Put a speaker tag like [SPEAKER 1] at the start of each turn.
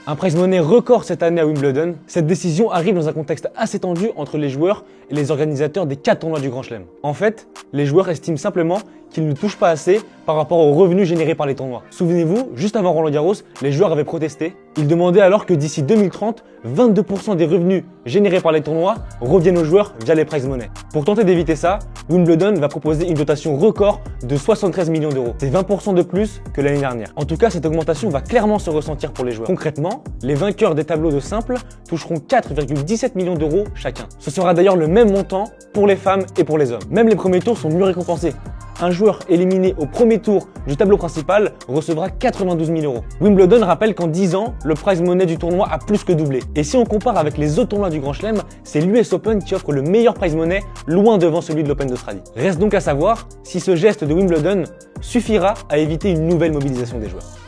[SPEAKER 1] Un prize money record cette année à Wimbledon. Cette décision arrive dans un contexte assez tendu entre les joueurs et les organisateurs des 4 tournois du Grand Chelem. En fait, les joueurs estiment simplement qu'ils ne touchent pas assez par rapport aux revenus générés par les tournois. Souvenez-vous, juste avant Roland Garros, les joueurs avaient protesté. Ils demandaient alors que d'ici 2030, 22% des revenus générés par les tournois reviennent aux joueurs via les prize money. Pour tenter d'éviter ça, Wimbledon va proposer une dotation record de 73 millions d'euros. C'est 20% de plus que l'année dernière. En tout cas, cette augmentation va clairement se ressentir pour les joueurs. Concrètement, les vainqueurs des tableaux de simple toucheront 4,17 millions d'euros chacun. Ce sera d'ailleurs le même montant pour les femmes et pour les hommes. Même les premiers tours sont mieux récompensés. Un joueur éliminé au premier tour du tableau principal recevra 92 000 euros. Wimbledon rappelle qu'en 10 ans, le prize money du tournoi a plus que doublé. Et si on compare avec les autres tournois du Grand Chelem, c'est l'US Open qui offre le meilleur prize money, loin devant celui de l'Open d'Australie. Reste donc à savoir si ce geste de Wimbledon suffira à éviter une nouvelle mobilisation des joueurs.